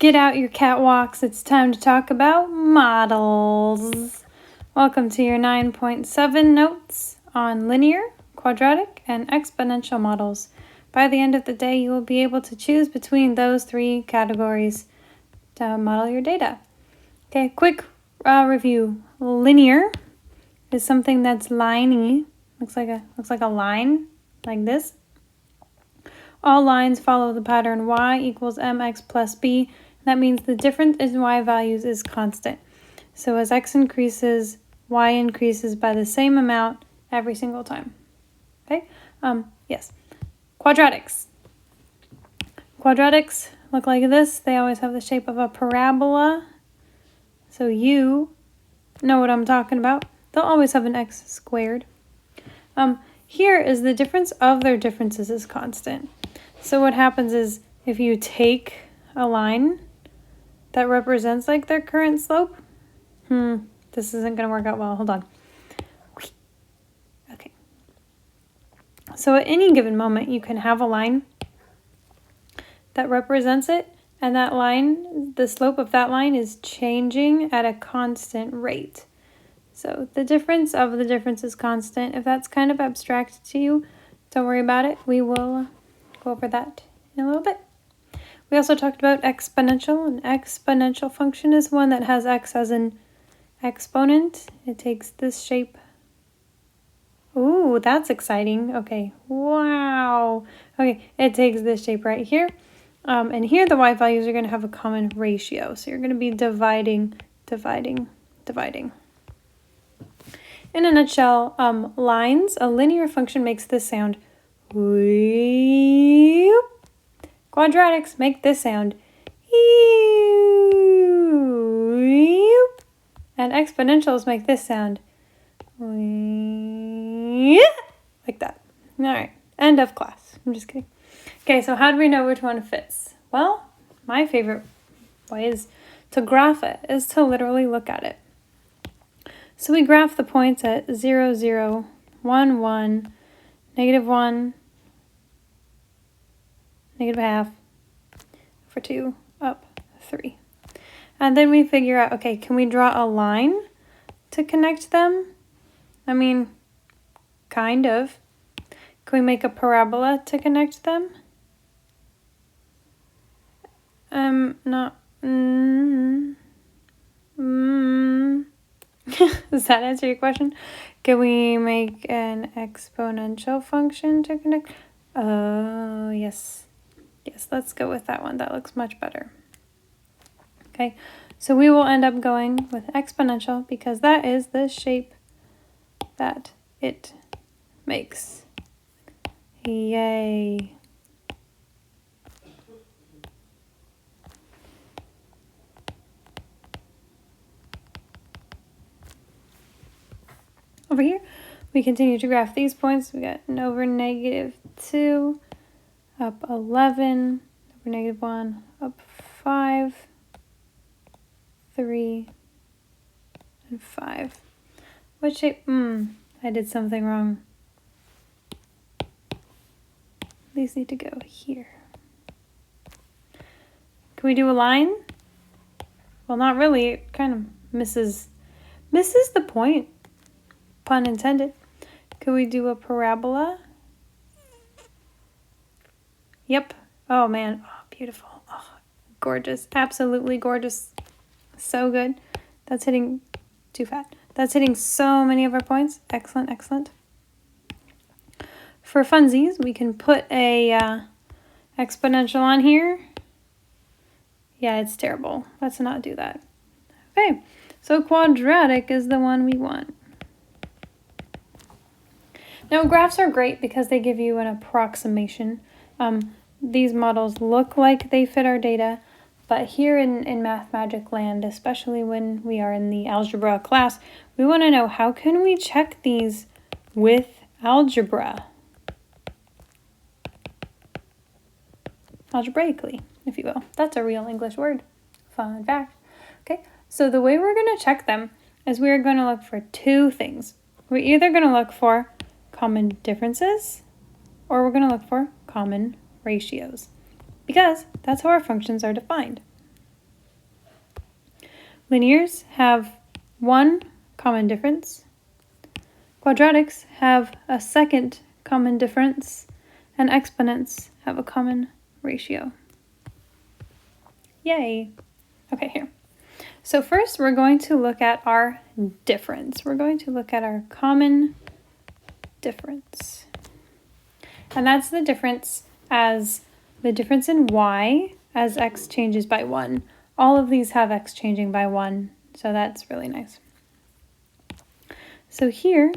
Get out your catwalks. It's time to talk about models. Welcome to your 9.7 notes on linear, quadratic, and exponential models. By the end of the day, you will be able to choose between those three categories to model your data. Okay, quick review. Linear is something that's liney. Looks like a line, like this. All lines follow the pattern y equals mx plus b. That means the difference in y values is constant. So as x increases, y increases by the same amount every single time. Okay? Yes. Quadratics. Quadratics look like this. They always have the shape of a parabola. So you know what I'm talking about. They'll always have an x squared. Here is the difference of their differences is constant. So what happens is if you take a line that represents like their current slope, this isn't going to work out well. Hold on. Okay. So at any given moment, you can have a line that represents it, and that line, the slope of that line is changing at a constant rate. So the difference of the difference is constant. If that's kind of abstract to you, don't worry about it. We will go over that in a little bit. We also talked about exponential. An exponential function is one that has x as an exponent. It takes this shape. Ooh, that's exciting. Okay, wow. Okay, it takes this shape right here. And here the y values are going to have a common ratio. So you're going to be dividing. In a nutshell, lines, a linear function makes this sound. Quadratics make this sound. And exponentials make this sound. Like that. All right, end of class. I'm just kidding. Okay, so how do we know which one fits? Well, my favorite way is to graph it, is to literally look at it. So we graph the points at 0, 0, 1, 1, negative 1, negative half, for 2, up 3. And then we figure out, okay, can we draw a line to connect them? I mean, kind of. Can we make a parabola to connect them? Not. Does that answer your question? Can we make an exponential function to connect? Oh, yes. Yes, let's go with that one. That looks much better. Okay, so we will end up going with exponential because that is the shape that it makes. Yay. Over here, we continue to graph these points. We got an over negative 2, up 11, over negative 1, up 5, 3, and 5. What shape? I did something wrong. These need to go here. Can we do a line? Well, not really. It kind of misses the point. Pun intended. Could we do a parabola? Yep. Oh, man. Oh, beautiful. Oh, gorgeous. Absolutely gorgeous. So good. That's hitting too fat. That's hitting so many of our points. Excellent, excellent. For funsies, we can put a exponential on here. Yeah, it's terrible. Let's not do that. Okay, so quadratic is the one we want. Now, graphs are great because they give you an approximation. These models look like they fit our data, but here in Math Magic Land, especially when we are in the algebra class, we want to know how can we check these with algebra? Algebraically, if you will. That's a real English word. Fun fact. Okay, so the way we're going to check them is we're going to look for two things. We're either going to look for common differences or we're going to look for common ratios because that's how our functions are defined. Linears have one common difference. Quadratics have a second common difference. And exponents have a common ratio. Yay! Okay, here. So first we're going to look at our difference. We're going to look at our common difference. And that's the difference in y as x changes by 1. All of these have x changing by 1, so that's really nice. So here,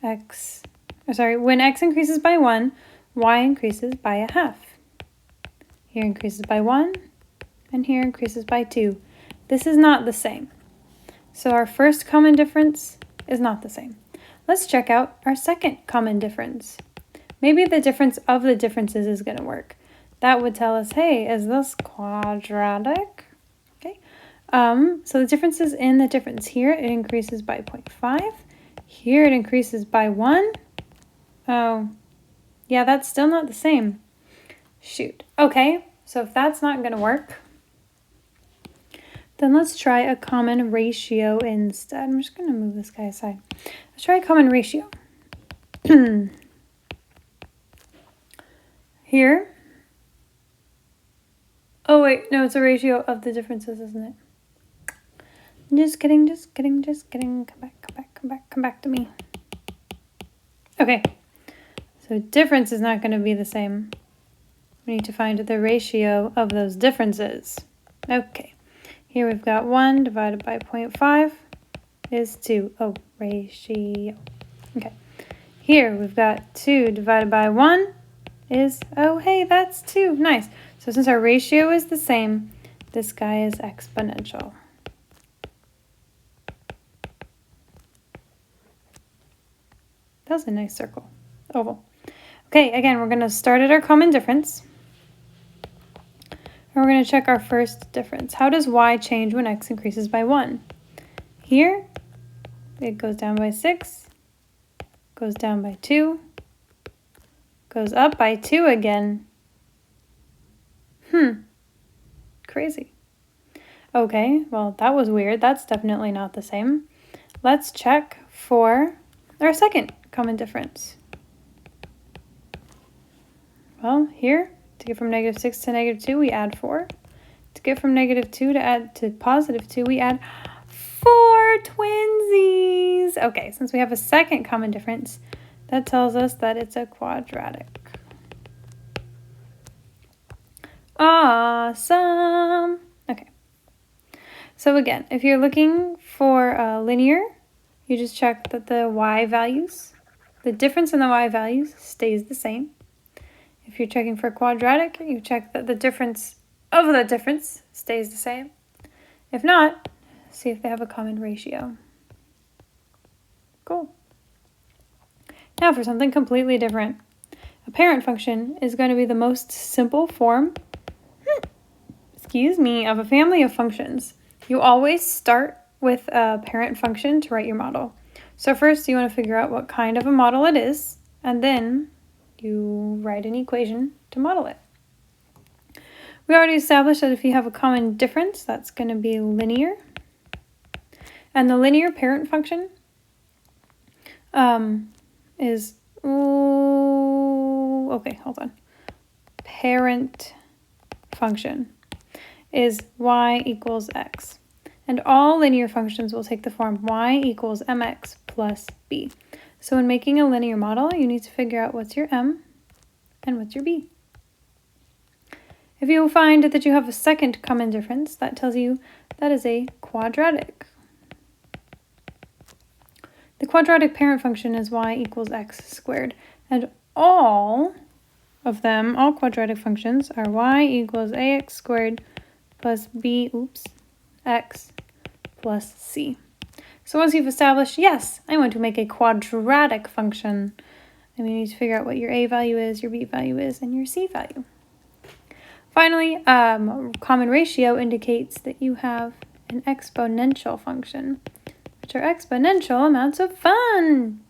when x increases by 1, y increases by a half. Here increases by 1, and here increases by 2. This is not the same. So our first common difference is not the same. Let's check out our second common difference. Maybe the difference of the differences is going to work. That would tell us, hey, is this quadratic? Okay. So the difference is in the difference. Here it increases by 0.5. Here it increases by 1. Oh, yeah, that's still not the same. Shoot. Okay, so if that's not going to work, then let's try a common ratio instead. I'm just going to move this guy aside. Let's try a common ratio. Here. Oh, wait, no, it's a ratio of the differences, isn't it? Just kidding. Come back to me. Okay, so difference is not going to be the same. We need to find the ratio of those differences. Okay, here we've got 1 divided by 0.5 is 2. Oh, ratio. Okay, here we've got 2 divided by 1 is, oh, hey, that's 2. Nice. So since our ratio is the same, this guy is exponential. That was a nice circle, oval. Okay, again, we're going to start at our common difference. And we're going to check our first difference. How does y change when x increases by 1? Here, it goes down by 6, goes down by 2, goes up by 2 again. Crazy. Okay, well, that was weird. That's definitely not the same. Let's check for our second common difference. Well, here, to get from -6 to -2, we add 4. To get from -2 to +2, we add 4 twinsies. Okay, since we have a second common difference, that tells us that it's a quadratic. Awesome. Okay. So again, if you're looking for linear, you just check that the y values, the difference in the y values stays the same. If you're checking for quadratic, you check that the difference of the difference stays the same. If not, see if they have a common ratio. Cool. Now for something completely different. A parent function is going to be the most simple form, of a family of functions. You always start with a parent function to write your model. So first you want to figure out what kind of a model it is, and then you write an equation to model it. We already established that if you have a common difference, that's going to be linear. And the linear parent function is, parent function is y equals x. And all linear functions will take the form y equals mx plus b. So when making a linear model, you need to figure out what's your m and what's your b. If you find that you have a second common difference, that tells you that is a quadratic. The quadratic parent function is y equals x squared. And all quadratic functions are y equals ax squared plus b, x plus c. So once you've established, yes, I want to make a quadratic function, then we need to figure out what your a value is, your b value is, and your c value. Finally, common ratio indicates that you have an exponential function, which are exponential amounts of functions.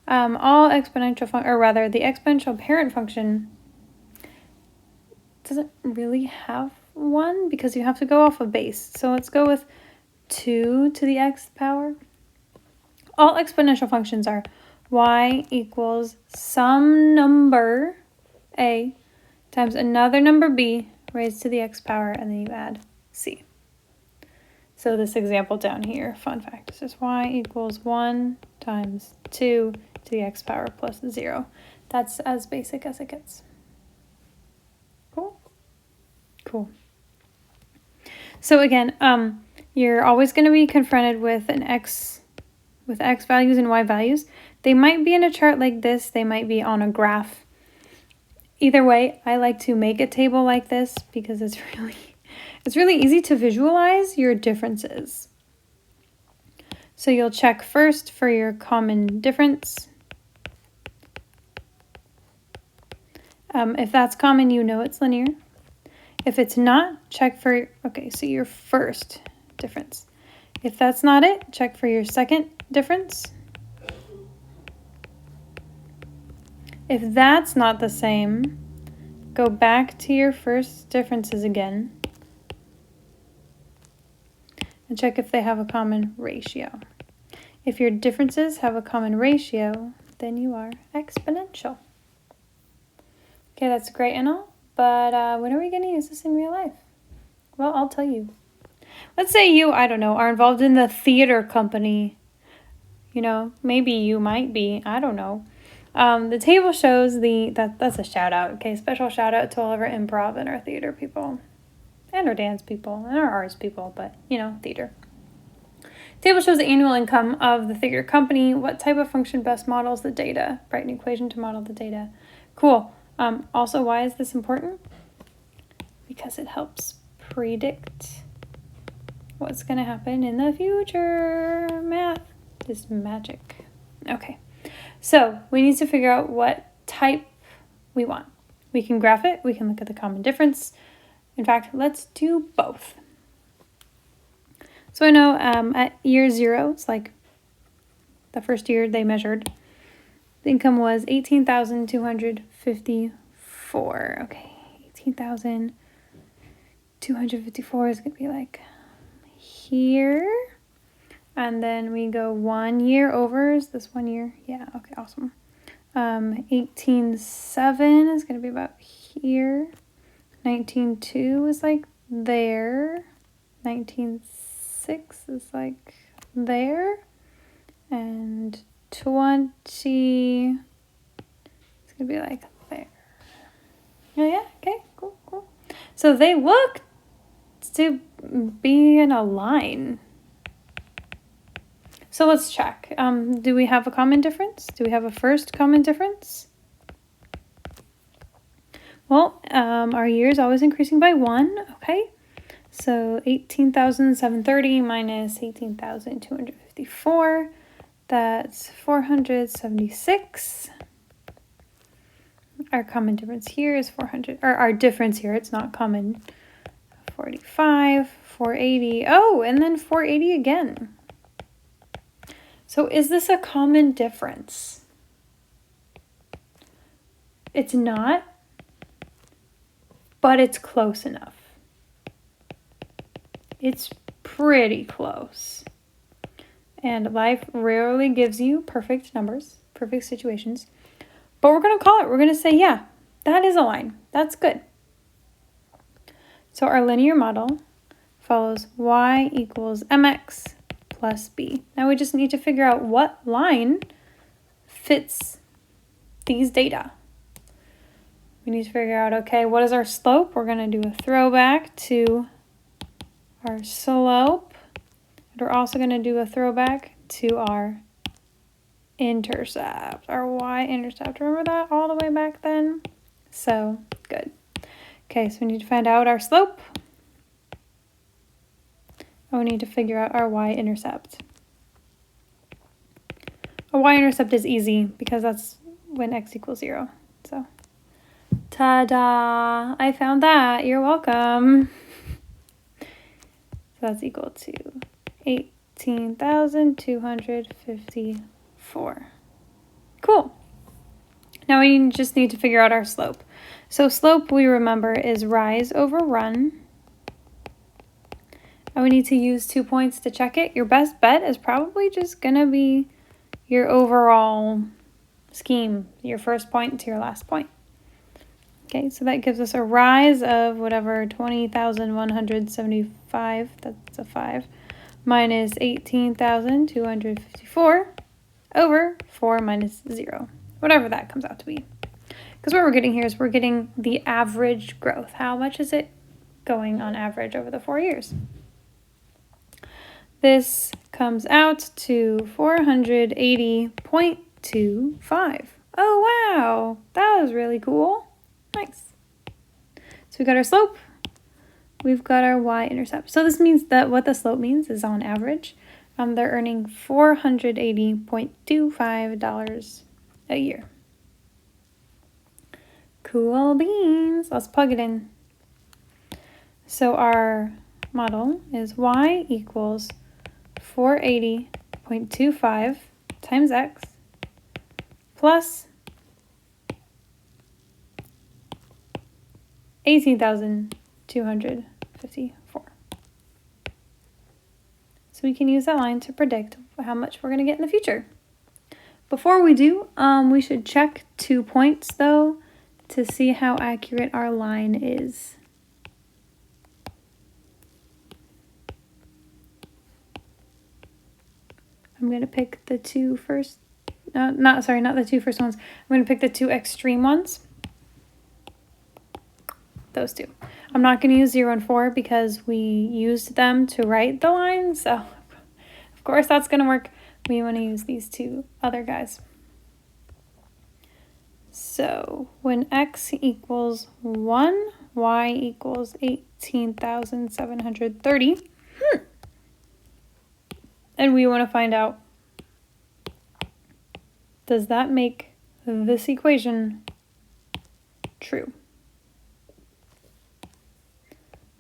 The exponential parent function doesn't really have 1 because you have to go off a base. So let's go with 2 to the x power. All exponential functions are y equals some number a times another number b raised to the x power, and then you add c. So this example down here, fun fact, is just y equals 1 times 2 to the x power plus 0. That's as basic as it gets. Cool? Cool. So again, you're always going to be confronted with x values and y values. They might be in a chart like this. They might be on a graph. Either way, I like to make a table like this because it's really easy to visualize your differences. So you'll check first for your common difference. If that's common, you know it's linear. If it's not, check for, so your first difference. If that's not it, check for your second difference. If that's not the same, go back to your first differences again and check if they have a common ratio. If your differences have a common ratio, then you are exponential. Okay, that's great and all, but when are we going to use this in real life? Well, I'll tell you. Let's say you, I don't know, are involved in the theater company. You know, maybe you might be, I don't know. The table shows that's a shout out, okay? Special shout out to all of our improv and our theater people and our dance people and our arts people, but you know, theater. Table shows the annual income of the theater company. What type of function best models the data? Write an equation to model the data. Cool. Also, why is this important? Because it helps predict what's going to happen in the future. Math is magic. Okay. So we need to figure out what type we want. We can graph it. We can look at the common difference. In fact, let's do both. So I know at year 0, it's like the first year they measured, the income was 18,254. Okay, 18,254 is going to be like here. And then we go 1 year over. Is this 1 year? Yeah, okay, awesome. 18.7 is going to be about here. 19.2 is like there. 19.6 is like there. And 20 is going to be like there. Oh yeah, okay, cool. So they look to be in a line. So let's check. Do we have a common difference? Do we have a first common difference? Well, our year is always increasing by 1, okay? So 18,730 minus 18,254, that's 476. Our common difference here is 400, or our difference here, it's not common. 45, 480, oh, and then 480 again. So is this a common difference? It's not, but it's close enough. It's pretty close. And life rarely gives you perfect numbers, perfect situations. But we're going to call it. We're going to say, yeah, that is a line. That's good. So our linear model follows y equals mx plus b. Now we just need to figure out what line fits these data. We need to figure out, okay, what is our slope? We're going to do a throwback to our slope. And we're also going to do a throwback to our intercept, our y-intercept. Remember that all the way back then? So, good. Okay, so we need to find out our slope. And we need to figure out our y-intercept. A y-intercept is easy because that's when x equals 0. So, ta-da! I found that. You're welcome. So that's equal to 18,254. Cool. Now we just need to figure out our slope. So slope, we remember, is rise over run. and we need to use 2 points to check it, your best bet is probably just gonna be your overall scheme, your first point to your last point. Okay, so that gives us a rise of whatever 20,175, that's a 5, minus 18,254 over 4 minus 0, whatever that comes out to be. Because what we're getting here is we're getting the average growth. How much is it going on average over the 4 years? This comes out to 480.25. Oh, wow, that was really cool. Nice. So we got our slope, we've got our y-intercept. So this means that what the slope means is on average, they're earning $480.25 a year. Cool beans. Let's plug it in. So our model is y equals 480.25 times x plus 18,254. So we can use that line to predict how much we're going to get in the future. Before we do, we should check 2 points though to see how accurate our line is. I'm going to pick the two first, not the two first ones. I'm going to pick the 2 extreme ones. Those 2. I'm not going to use 0 and 4 because we used them to write the line, so of course that's going to work. We want to use these 2 other guys. So when x equals 1, y equals 18,730. And we want to find out, does that make this equation true?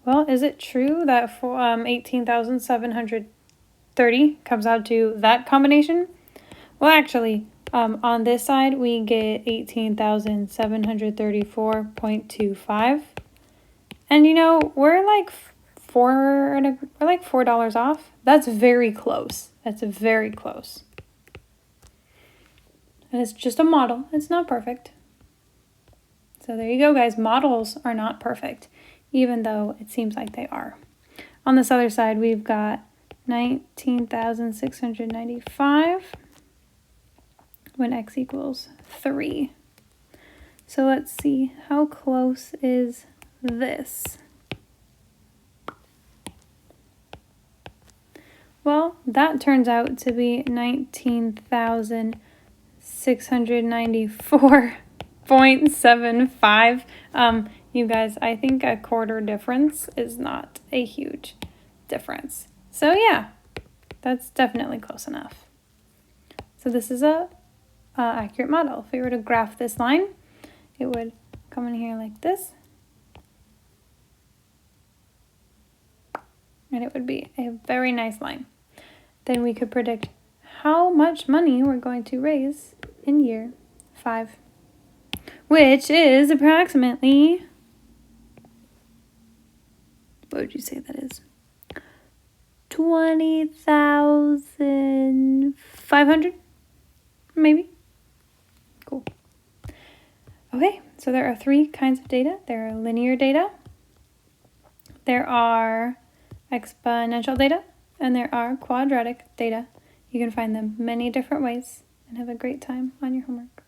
Well, is it true that 18,730 comes out to that combination? Well, actually, on this side, we get 18,734.25. And you know, we're like $4 off. That's very close. That's very close. And it's just a model. It's not perfect. So there you go, guys. Models are not perfect, even though it seems like they are. On this other side, we've got 19,695 when x equals 3. So let's see, how close is this? Well, that turns out to be 19,694.75. You guys, I think a quarter difference is not a huge difference. So yeah, that's definitely close enough. So this is a accurate model. If we were to graph this line, it would come in here like this. And it would be a very nice line. Then we could predict how much money we're going to raise in year 5, which is approximately, what would you say that is? 20,500, maybe. Cool. Okay, so there are 3 kinds of data. There are linear data, there are exponential data, and there are quadratic data. You can find them many different ways and have a great time on your homework.